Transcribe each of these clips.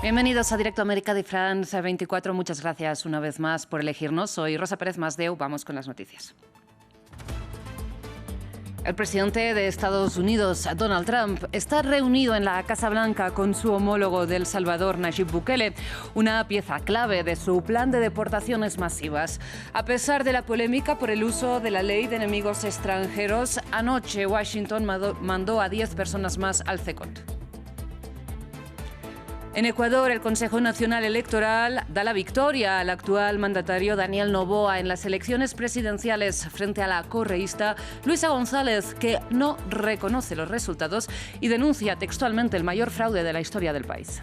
Bienvenidos a Directo América de France 24. Muchas gracias una vez más por elegirnos. Soy Rosa Pérez Masdeu. Vamos con las noticias. El presidente de Estados Unidos, Donald Trump, está reunido en la Casa Blanca con su homólogo de El Salvador, Nayib Bukele, una pieza clave de su plan de deportaciones masivas. A pesar de la polémica por el uso de la ley de enemigos extranjeros, anoche Washington mandó a 10 personas más al CECOT. En Ecuador, el Consejo Nacional Electoral da la victoria al actual mandatario Daniel Noboa en las elecciones presidenciales frente a la correísta Luisa González, que no reconoce los resultados y denuncia textualmente el mayor fraude de la historia del país.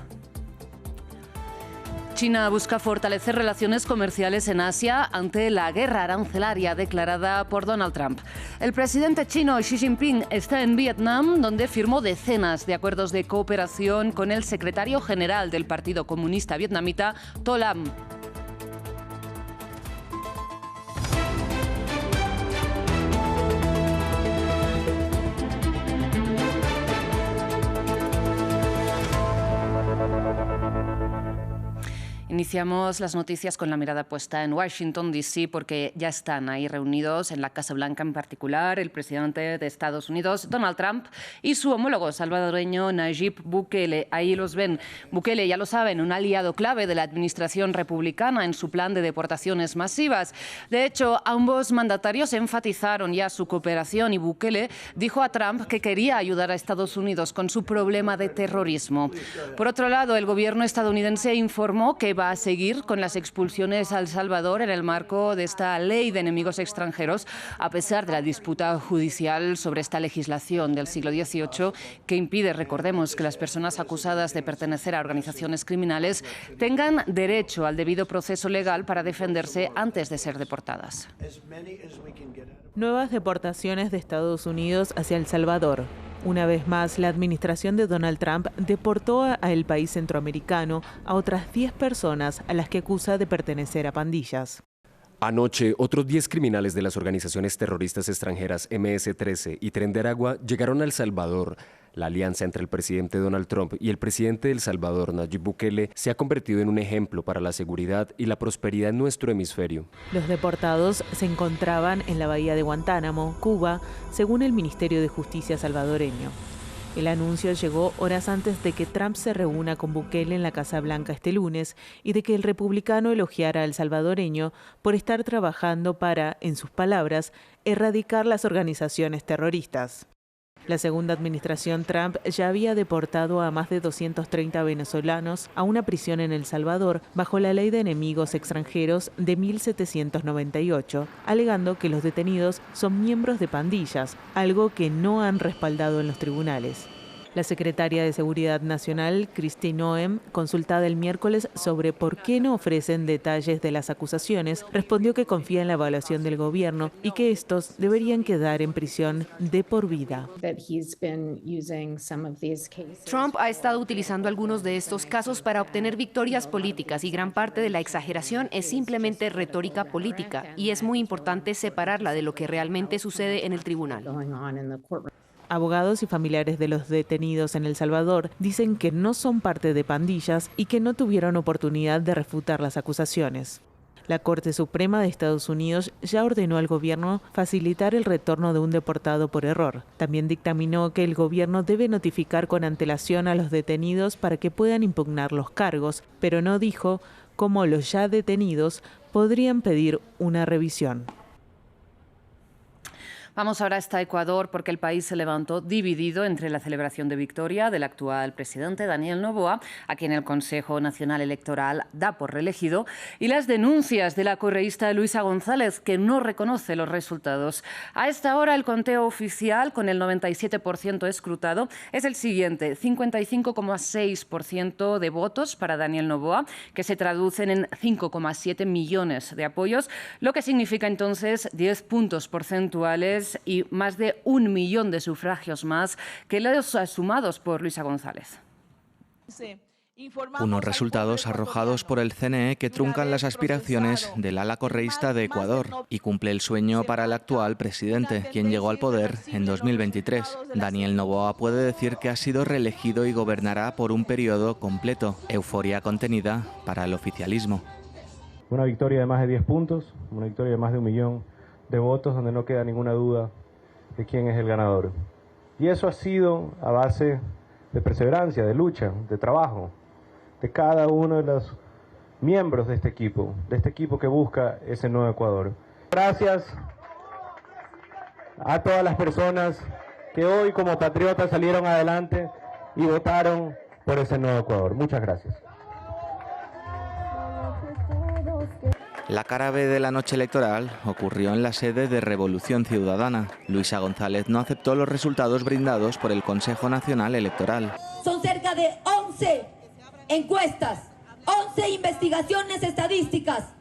China busca fortalecer relaciones comerciales en Asia ante la guerra arancelaria declarada por Donald Trump. El presidente chino Xi Jinping está en Vietnam, donde firmó decenas de acuerdos de cooperación con el secretario general del Partido Comunista Vietnamita, To Lam. Iniciamos las noticias con la mirada puesta en Washington, D.C., porque ya están ahí reunidos en la Casa Blanca, en particular el presidente de Estados Unidos, Donald Trump, y su homólogo salvadoreño, Nayib Bukele. Ahí los ven. Bukele, ya lo saben, un aliado clave de la administración republicana en su plan de deportaciones masivas. De hecho, ambos mandatarios enfatizaron ya su cooperación y Bukele dijo a Trump que quería ayudar a Estados Unidos con su problema de terrorismo. Por otro lado, el gobierno estadounidense informó que va a seguir con las expulsiones a El Salvador en el marco de esta ley de enemigos extranjeros, a pesar de la disputa judicial sobre esta legislación del siglo XVIII que impide, recordemos, que las personas acusadas de pertenecer a organizaciones criminales tengan derecho al debido proceso legal para defenderse antes de ser deportadas. Nuevas deportaciones de Estados Unidos hacia El Salvador. Una vez más, la administración de Donald Trump deportó a el país centroamericano a otras 10 personas a las que acusa de pertenecer a pandillas. Anoche, otros 10 criminales de las organizaciones terroristas extranjeras MS-13 y Tren de Aragua llegaron a El Salvador. La alianza entre el presidente Donald Trump y el presidente de El Salvador, Nayib Bukele, se ha convertido en un ejemplo para la seguridad y la prosperidad en nuestro hemisferio. Los deportados se encontraban en la bahía de Guantánamo, Cuba, según el Ministerio de Justicia salvadoreño. El anuncio llegó horas antes de que Trump se reúna con Bukele en la Casa Blanca este lunes y de que el republicano elogiara al salvadoreño por estar trabajando para, en sus palabras, erradicar las organizaciones terroristas. La segunda administración Trump ya había deportado a más de 230 venezolanos a una prisión en El Salvador bajo la ley de enemigos extranjeros de 1798, alegando que los detenidos son miembros de pandillas, algo que no han respaldado en los tribunales. La secretaria de Seguridad Nacional, Kristi Noem, consultada el miércoles sobre por qué no ofrecen detalles de las acusaciones, respondió que confía en la evaluación del gobierno y que estos deberían quedar en prisión de por vida. Trump ha estado utilizando algunos de estos casos para obtener victorias políticas y gran parte de la exageración es simplemente retórica política y es muy importante separarla de lo que realmente sucede en el tribunal. Abogados y familiares de los detenidos en El Salvador dicen que no son parte de pandillas y que no tuvieron oportunidad de refutar las acusaciones. La Corte Suprema de Estados Unidos ya ordenó al gobierno facilitar el retorno de un deportado por error. También dictaminó que el gobierno debe notificar con antelación a los detenidos para que puedan impugnar los cargos, pero no dijo cómo los ya detenidos podrían pedir una revisión. Vamos ahora hasta Ecuador porque el país se levantó dividido entre la celebración de victoria del actual presidente Daniel Noboa, a quien el Consejo Nacional Electoral da por reelegido, y las denuncias de la correísta Luisa González, que no reconoce los resultados. A esta hora el conteo oficial, con el 97% escrutado, es el siguiente: 55,6% de votos para Daniel Noboa, que se traducen en 5,7 millones de apoyos, lo que significa entonces 10 puntos porcentuales y más de 1 millón de sufragios más que los sumados por Luisa González. Sí. Unos resultados arrojados por el CNE que truncan las aspiraciones del ala correísta de Ecuador y cumple el sueño para el actual presidente, quien llegó al poder en 2023. Daniel Noboa puede decir que ha sido reelegido y gobernará por un periodo completo. Euforia contenida para el oficialismo. Una victoria de más de 10 puntos, una victoria de más de 1 millón de votos, donde no queda ninguna duda de quién es el ganador. Y eso ha sido a base de perseverancia, de lucha, de trabajo, de cada uno de los miembros de este equipo que busca ese nuevo Ecuador. Gracias a todas las personas que hoy como patriotas salieron adelante y votaron por ese nuevo Ecuador. Muchas gracias. La cara B de la noche electoral ocurrió en la sede de Revolución Ciudadana. Luisa González no aceptó los resultados brindados por el Consejo Nacional Electoral. Son cerca de 11 encuestas, 11 investigaciones estadísticas,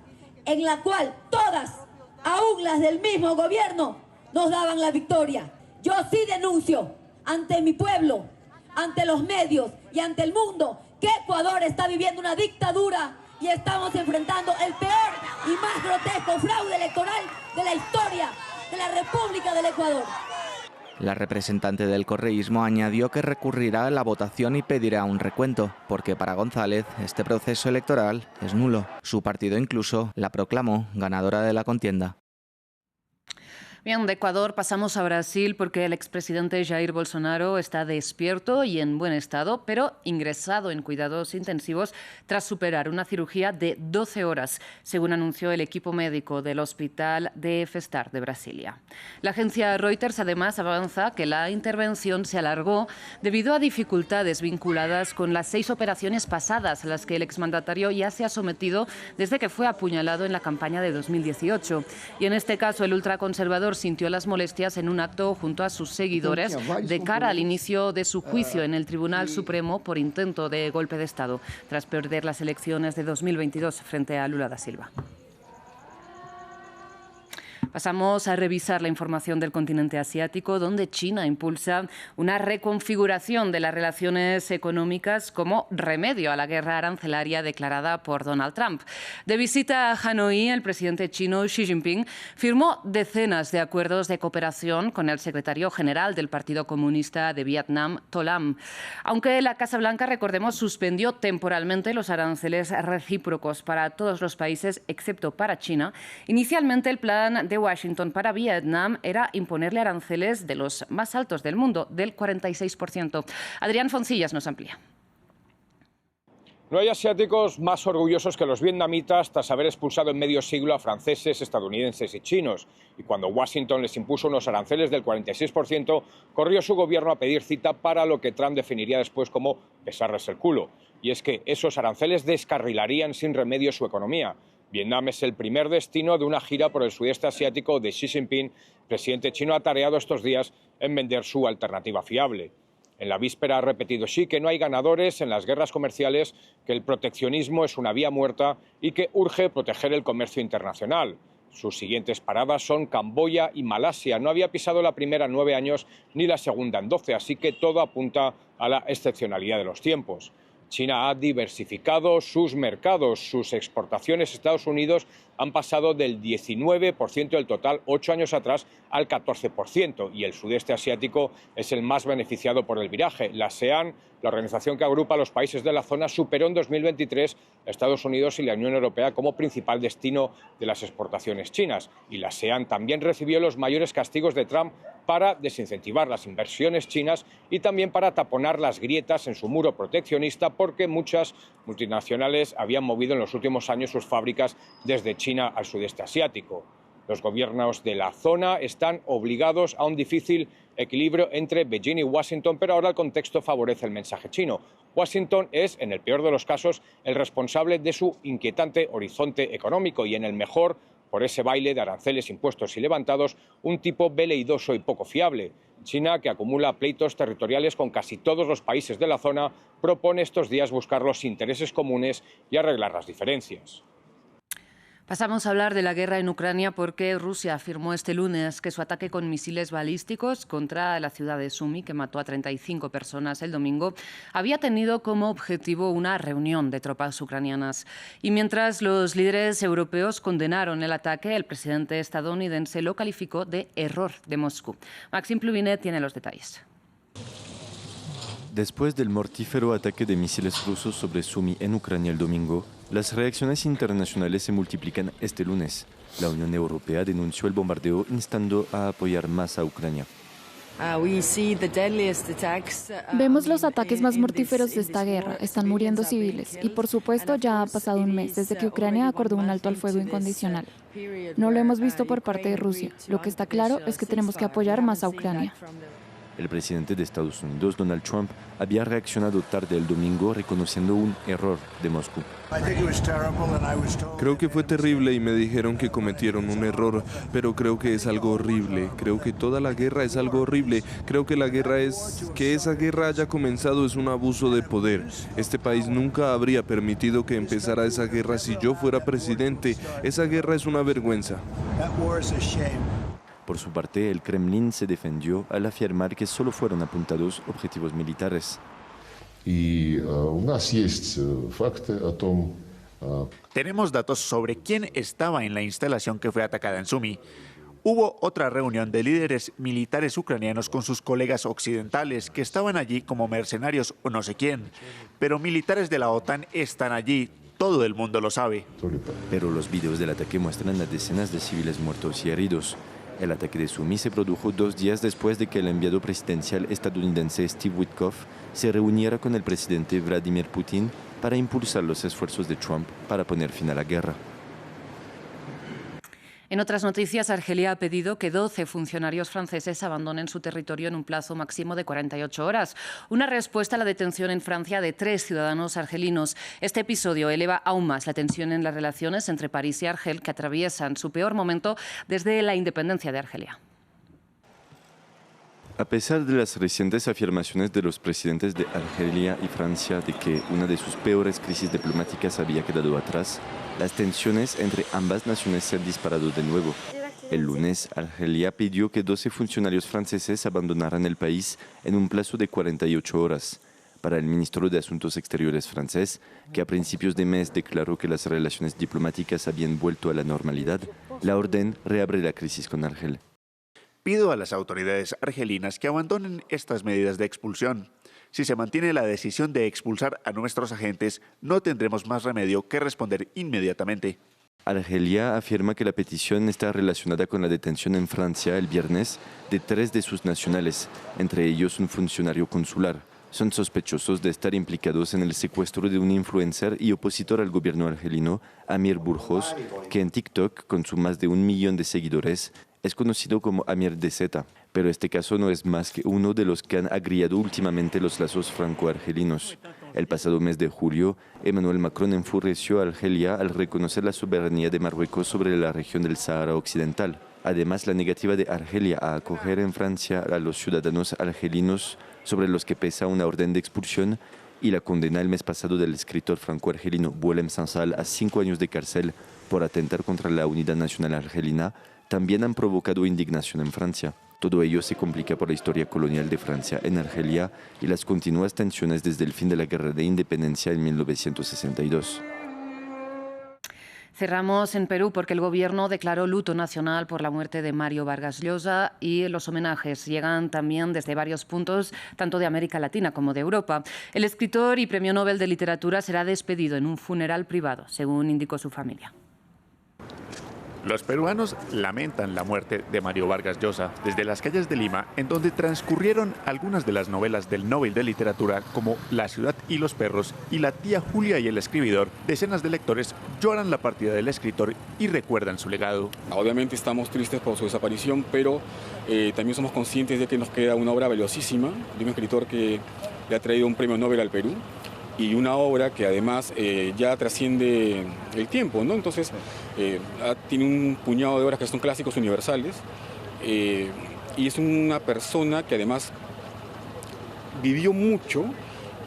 en la cual todas, aún las del mismo gobierno, nos daban la victoria. Yo sí denuncio ante mi pueblo, ante los medios y ante el mundo que Ecuador está viviendo una dictadura y estamos enfrentando el peor y más grotesco fraude electoral de la historia de la República del Ecuador. La representante del correísmo añadió que recurrirá a la votación y pedirá un recuento, porque para González este proceso electoral es nulo. Su partido incluso la proclamó ganadora de la contienda. Bien, de Ecuador pasamos a Brasil porque el expresidente Jair Bolsonaro está despierto y en buen estado, pero ingresado en cuidados intensivos tras superar una cirugía de 12 horas, según anunció el equipo médico del Hospital DF-Star de Brasilia. La agencia Reuters además avanza que la intervención se alargó debido a dificultades vinculadas con las 6 operaciones pasadas a las que el exmandatario ya se ha sometido desde que fue apuñalado en la campaña de 2018. Y en este caso el ultraconservador sintió las molestias en un acto junto a sus seguidores de cara al inicio de su juicio en el Tribunal Supremo por intento de golpe de Estado, tras perder las elecciones de 2022 frente a Lula da Silva. Pasamos a revisar la información del continente asiático, donde China impulsa una reconfiguración de las relaciones económicas como remedio a la guerra arancelaria declarada por Donald Trump. De visita a Hanoi, el presidente chino Xi Jinping firmó decenas de acuerdos de cooperación con el secretario general del Partido Comunista de Vietnam, To Lam. Aunque la Casa Blanca, recordemos, suspendió temporalmente los aranceles recíprocos para todos los países excepto para China, inicialmente el plan de Washington para Vietnam era imponerle aranceles de los más altos del mundo, del 46%. Adrián Foncillas nos amplía. No hay asiáticos más orgullosos que los vietnamitas tras haber expulsado en medio siglo a franceses, estadounidenses y chinos. Y cuando Washington les impuso unos aranceles del 46%, corrió su gobierno a pedir cita para lo que Trump definiría después como besarles el culo. Y es que esos aranceles descarrilarían sin remedio su economía. Vietnam es el primer destino de una gira por el sudeste asiático de Xi Jinping, presidente chino atareado estos días en vender su alternativa fiable. En la víspera ha repetido Xi que no hay ganadores en las guerras comerciales, que el proteccionismo es una vía muerta y que urge proteger el comercio internacional. Sus siguientes paradas son Camboya y Malasia. No había pisado la primera en 9 años ni la segunda en 12, así que todo apunta a la excepcionalidad de los tiempos. China ha diversificado sus mercados. Sus exportaciones a Estados Unidos han pasado del 19% del total 8 años atrás al 14%, y el sudeste asiático es el más beneficiado por el viraje. La ASEAN, la organización que agrupa a los países de la zona, superó en 2023 a Estados Unidos y la Unión Europea como principal destino de las exportaciones chinas. Y la ASEAN también recibió los mayores castigos de Trump para desincentivar las inversiones chinas y también para taponar las grietas en su muro proteccionista, porque muchas multinacionales habían movido en los últimos años sus fábricas desde China al sudeste asiático. Los gobiernos de la zona están obligados a un difícil equilibrio entre Beijing y Washington, pero ahora el contexto favorece el mensaje chino. Washington es, en el peor de los casos, el responsable de su inquietante horizonte económico y, en el mejor, por ese baile de aranceles impuestos y levantados, un tipo veleidoso y poco fiable. China, que acumula pleitos territoriales con casi todos los países de la zona, propone estos días buscar los intereses comunes y arreglar las diferencias. Pasamos a hablar de la guerra en Ucrania porque Rusia afirmó este lunes que su ataque con misiles balísticos contra la ciudad de Sumy, que mató a 35 personas el domingo, había tenido como objetivo una reunión de tropas ucranianas. Y mientras los líderes europeos condenaron el ataque, el presidente estadounidense lo calificó de error de Moscú. Maxime Pluvinet tiene los detalles. Después del mortífero ataque de misiles rusos sobre Sumy en Ucrania el domingo, las reacciones internacionales se multiplican este lunes. La Unión Europea denunció el bombardeo instando a apoyar más a Ucrania. Vemos los ataques más mortíferos de esta guerra. Están muriendo civiles. Y por supuesto ya ha pasado un mes desde que Ucrania acordó un alto al fuego incondicional. No lo hemos visto por parte de Rusia. Lo que está claro es que tenemos que apoyar más a Ucrania. El presidente de Estados Unidos, Donald Trump, había reaccionado tarde el domingo reconociendo un error de Moscú. Creo que fue terrible y me dijeron que cometieron un error, pero creo que es algo horrible. Creo que toda la guerra es algo horrible. Creo que que esa guerra haya comenzado es un abuso de poder. Este país nunca habría permitido que empezara esa guerra si yo fuera presidente. Esa guerra es una vergüenza. Por su parte, el Kremlin se defendió al afirmar que solo fueron apuntados objetivos militares. Tenemos datos sobre quién estaba en la instalación que fue atacada en Sumy. Hubo otra reunión de líderes militares ucranianos con sus colegas occidentales que estaban allí como mercenarios o no sé quién. Pero militares de la OTAN están allí. Todo el mundo lo sabe. Pero los videos del ataque muestran a decenas de civiles muertos y heridos. El ataque de Sumy se produjo 2 días después de que el enviado presidencial estadounidense Steve Witkoff se reuniera con el presidente Vladimir Putin para impulsar los esfuerzos de Trump para poner fin a la guerra. En otras noticias, Argelia ha pedido que 12 funcionarios franceses abandonen su territorio en un plazo máximo de 48 horas. Una respuesta a la detención en Francia de 3 ciudadanos argelinos. Este episodio eleva aún más la tensión en las relaciones entre París y Argel, que atraviesan su peor momento desde la independencia de Argelia. A pesar de las recientes afirmaciones de los presidentes de Argelia y Francia de que una de sus peores crisis diplomáticas había quedado atrás, las tensiones entre ambas naciones se han disparado de nuevo. El lunes, Argelia pidió que 12 funcionarios franceses abandonaran el país en un plazo de 48 horas. Para el ministro de Asuntos Exteriores francés, que a principios de mes declaró que las relaciones diplomáticas habían vuelto a la normalidad, la orden reabre la crisis con Argel. Pido a las autoridades argelinas que abandonen estas medidas de expulsión. Si se mantiene la decisión de expulsar a nuestros agentes, no tendremos más remedio que responder inmediatamente. Argelia afirma que la petición está relacionada con la detención en Francia el viernes de 3 de sus nacionales, entre ellos un funcionario consular. Son sospechosos de estar implicados en el secuestro de un influencer y opositor al gobierno argelino, Amir Burjos, que en TikTok, con su más de 1 millón de seguidores, es conocido como Amir DZ, pero este caso no es más que uno de los que han agriado últimamente los lazos franco-argelinos. El pasado mes de julio, Emmanuel Macron enfureció a Argelia al reconocer la soberanía de Marruecos sobre la región del Sahara Occidental. Además, la negativa de Argelia a acoger en Francia a los ciudadanos argelinos sobre los que pesa una orden de expulsión y la condena el mes pasado del escritor franco-argelino Boualem Sansal a 5 años de cárcel por atentar contra la unidad nacional argelina, también han provocado indignación en Francia. Todo ello se complica por la historia colonial de Francia en Argelia y las continuas tensiones desde el fin de la Guerra de Independencia en 1962. Cerramos en Perú porque el gobierno declaró luto nacional por la muerte de Mario Vargas Llosa y los homenajes llegan también desde varios puntos, tanto de América Latina como de Europa. El escritor y premio Nobel de Literatura será despedido en un funeral privado, según indicó su familia. Los peruanos lamentan la muerte de Mario Vargas Llosa desde las calles de Lima, en donde transcurrieron algunas de las novelas del Nobel de Literatura como La ciudad y los perros y La tía Julia y el escribidor. Decenas de lectores lloran la partida del escritor y recuerdan su legado. Obviamente estamos tristes por su desaparición, pero también somos conscientes de que nos queda una obra valiosísima de un escritor que le ha traído un premio Nobel al Perú. Y una obra que además ya trasciende el tiempo, ¿no? Entonces, tiene un puñado de obras que son clásicos universales y es una persona que además vivió mucho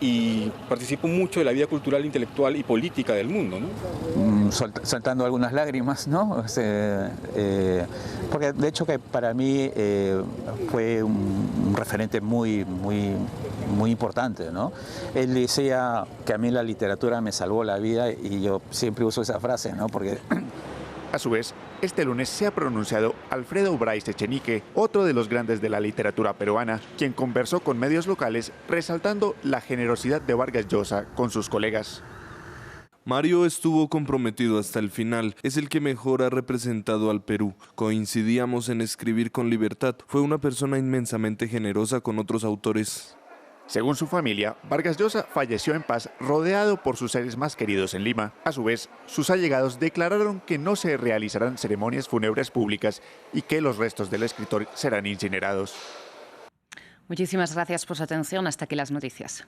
y participó mucho de la vida cultural, intelectual y política del mundo, ¿no? Soltando algunas lágrimas, ¿no? Porque de hecho que para mí fue un referente muy importante, ¿no? Él decía que a mí la literatura me salvó la vida y yo siempre uso esa frase, ¿no? Porque... A su vez, este lunes se ha pronunciado Alfredo Bryce Echenique, otro de los grandes de la literatura peruana, quien conversó con medios locales resaltando la generosidad de Vargas Llosa con sus colegas. Mario estuvo comprometido hasta el final, es el que mejor ha representado al Perú. Coincidíamos en escribir con libertad, fue una persona inmensamente generosa con otros autores. Según su familia, Vargas Llosa falleció en paz rodeado por sus seres más queridos en Lima. A su vez, sus allegados declararon que no se realizarán ceremonias fúnebres públicas y que los restos del escritor serán incinerados. Muchísimas gracias por su atención. Hasta aquí las noticias.